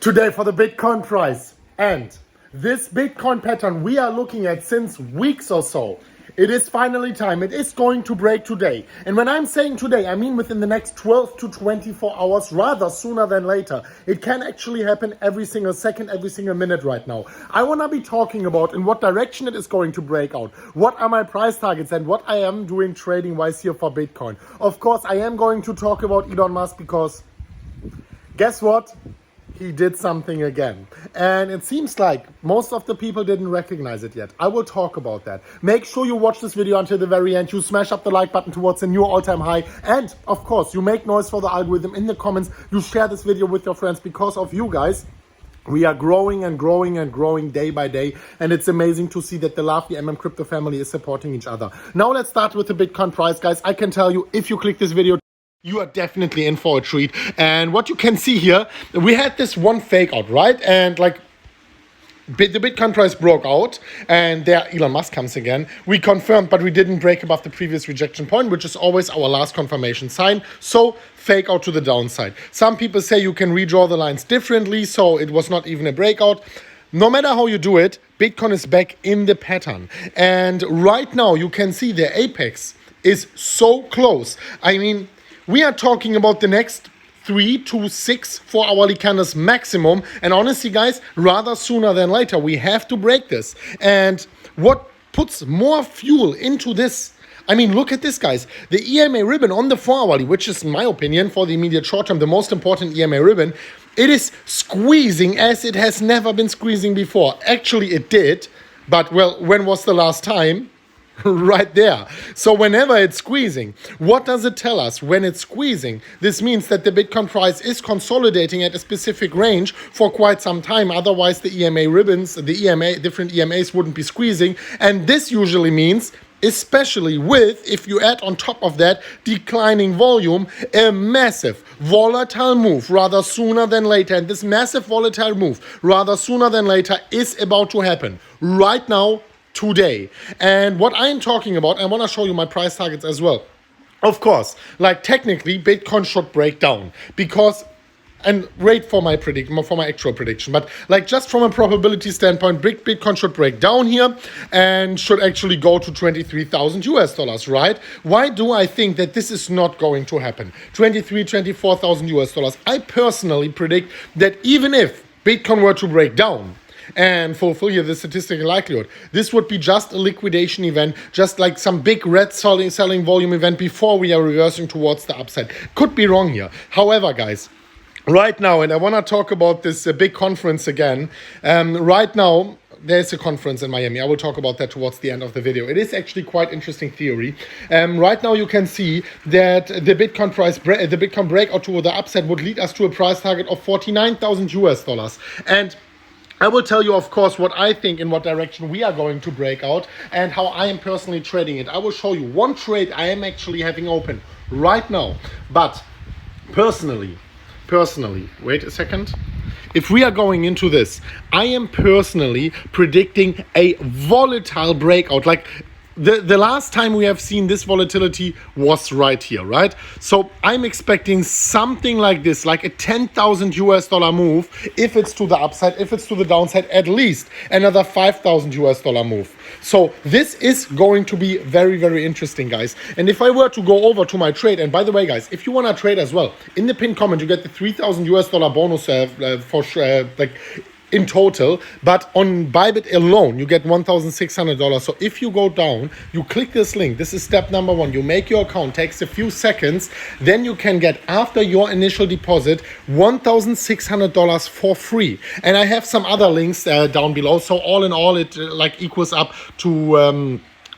today for the Bitcoin price. And this Bitcoin pattern we are looking at since weeks or so. It is finally time. It is going to break today. And when I'm saying today, I mean within the next 12 to 24 hours, rather sooner than later. It can actually happen every single second, every single minute right now. I want to be talking about in what direction it is going to break out. What are my price targets and what I am doing trading-wise here for Bitcoin. Of course, I am going to talk about Elon Musk because guess what? He did something again. And it seems like most of the people didn't recognize it yet. I will talk about that. Make sure you watch this video until the very end. You smash up the like button towards a new all-time high. And of course, you make noise for the algorithm in the comments. You share this video with your friends because of you guys. We are growing and growing and growing day by day. And it's amazing to see that the lovely MMCrypto family is supporting each other. Now let's start with the Bitcoin price, guys. I can tell you, if you click this video, you are definitely in for a treat. And what you can see here, we had this one fake out, right? And like the Bitcoin price broke out and there Elon Musk comes again. We confirmed, but we didn't break above the previous rejection point, which is always our last confirmation sign. So fake out to the downside. Some people say you can redraw the lines differently, so it was not even a breakout. No matter how you do it, Bitcoin is back in the pattern. And right now you can see the apex is so close. I mean, we are talking about the next 3 to 6 4-hourly candles maximum. And honestly, guys, rather sooner than later, we have to break this. And what puts more fuel into this? I mean, look at this, guys. The EMA ribbon on the 4-hourly, which is, in my opinion, for the immediate short term, the most important EMA ribbon, it is squeezing as it has never been squeezing before. Actually, it did. But, well, when was the last time? Right there. So whenever it's squeezing, what does it tell us? When it's squeezing, this means that the Bitcoin price is consolidating at a specific range for quite some time. Otherwise, the EMA ribbons, different EMAs wouldn't be squeezing. And this usually means, especially with, if you add on top of that, declining volume, a massive volatile move rather sooner than later. And this massive volatile move rather sooner than later is about to happen right now, today. And what I'm talking about, I want to show you my price targets as well. Of course, like technically, Bitcoin should break down because, and wait for my actual prediction, but like just from a probability standpoint, Bitcoin should break down here and should actually go to 23,000 US dollars, right? Why do I think that this is not going to happen? 24,000 US dollars. I personally predict that even if Bitcoin were to break down, and fulfill here the statistical likelihood, this would be just a liquidation event, just like some big red selling volume event before we are reversing towards the upside. Could be wrong here. However, guys, right now, and I want to talk about this big conference again. Right now, there's a conference in Miami. I will talk about that towards the end of the video. It is actually quite interesting theory. Right now, you can see that the Bitcoin price, the Bitcoin breakout to the upside would lead us to a price target of 49,000 US dollars. And I will tell you, of course, what I think in what direction we are going to break out and how I am personally trading it. I will show you one trade I am actually having open right now. But personally, wait a second. If we are going into this, I am personally predicting a volatile breakout. Like the last time we have seen this volatility was right here, right? So I'm expecting something like this, like a 10,000 US dollar move. If it's to the upside, if it's to the downside, at least another 5,000 US dollar move. So this is going to be very, very interesting, guys. And if I were to go over to my trade, and by the way, guys, if you want to trade as well, in the pinned comment, you get the 3,000 US dollar bonus for like in total, but on Bybit alone, you get $1,600. So if you go down, you click this link. This is step number 1. You make your account, takes a few seconds. Then you can get, after your initial deposit, $1,600 for free. And I have some other links down below. So all in all, it like equals up to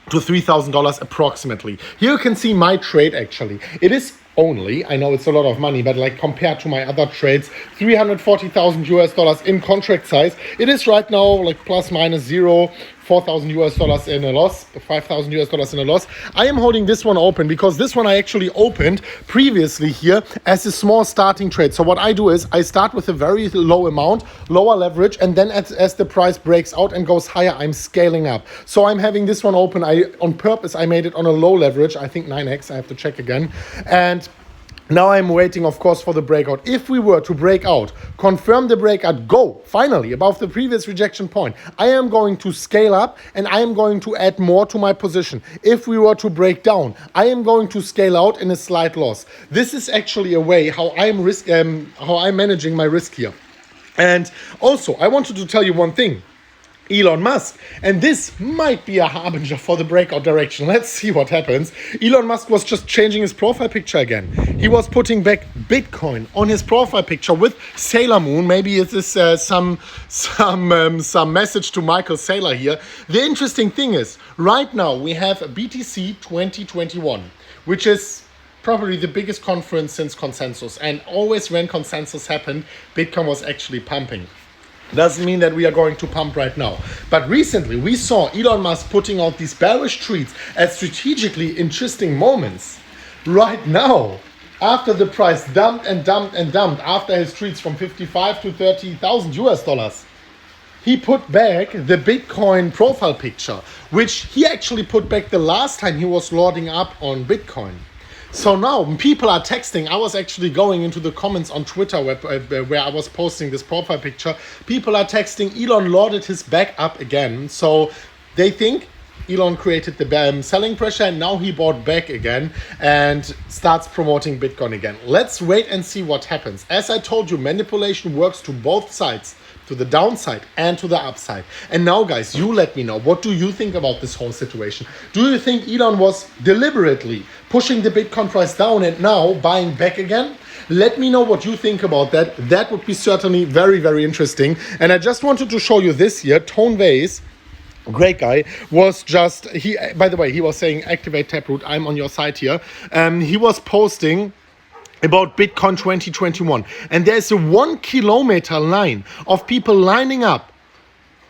$3,000 approximately. Here you can see my trade actually. It is only, I know it's a lot of money, but like compared to my other trades, 340,000 US dollars in contract size. It is right now like plus minus zero, 4,000 US dollars in a loss, 5,000 US dollars in a loss. I am holding this one open because this one I actually opened previously here as a small starting trade. So what I do is I start with a very low amount, lower leverage, and then as the price breaks out and goes higher, I'm scaling up. So I'm having this one open. On purpose, I made it on a low leverage, I think 9x, I have to check again. And Now I'm waiting, of course, for the breakout. If we were to break out, confirm the breakout, go finally above the previous rejection point, I am going to scale up and I am going to add more to my position. If we were to break down, I am going to scale out in a slight loss. This is actually a way how I'm managing my risk here. And also, I wanted to tell you one thing. Elon Musk, and this might be a harbinger for the breakout direction. Let's see what happens. Elon Musk was just changing his profile picture again. He was putting back Bitcoin on his profile picture with Sailor Moon. Maybe it is some message to Michael Saylor here. The interesting thing is, right now we have BTC 2021, which is probably the biggest conference since Consensus. And always when Consensus happened, Bitcoin was actually pumping. Doesn't mean that we are going to pump right now. But recently we saw Elon Musk putting out these bearish tweets at strategically interesting moments. Right now, after the price dumped after his tweets from 55 to 30,000 US dollars, he put back the Bitcoin profile picture, which he actually put back the last time he was loading up on Bitcoin. So now people are texting. I was actually going into the comments on Twitter where I was posting this profile picture. People are texting, Elon loaded his back up again. So they think Elon created the selling pressure and now he bought back again and starts promoting Bitcoin again. Let's wait and see what happens. As I told you, manipulation works to both sides, to the downside and to the upside. And now, guys, you let me know, what do you think about this whole situation? Do you think Elon was deliberately pushing the Bitcoin price down and now buying back again? Let me know what you think about that. That would be certainly very, very interesting. And I just wanted to show you this here. Tone Vase, great guy, was just, by the way, he was saying activate Taproot. I'm on your side here. He was posting about Bitcoin 2021. And there's a 1 kilometer line of people lining up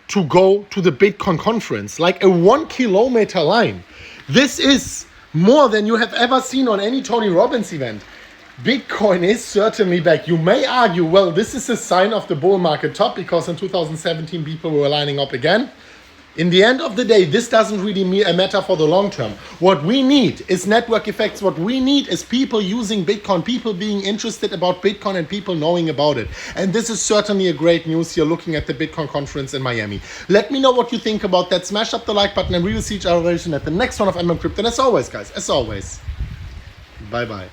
to go to the Bitcoin conference, like a 1 kilometer line. This is more than you have ever seen on any Tony Robbins event. Bitcoin is certainly back. You may argue, well, this is a sign of the bull market top because in 2017 people were lining up again. In the end of the day, this doesn't really matter for the long term. What we need is network effects. What we need is people using Bitcoin, people being interested about Bitcoin and people knowing about it. And this is certainly a great news here looking at the Bitcoin conference in Miami. Let me know what you think about that. Smash up the like button and we will see each other very soon at the next one of MMCrypto. And as always, guys, bye-bye.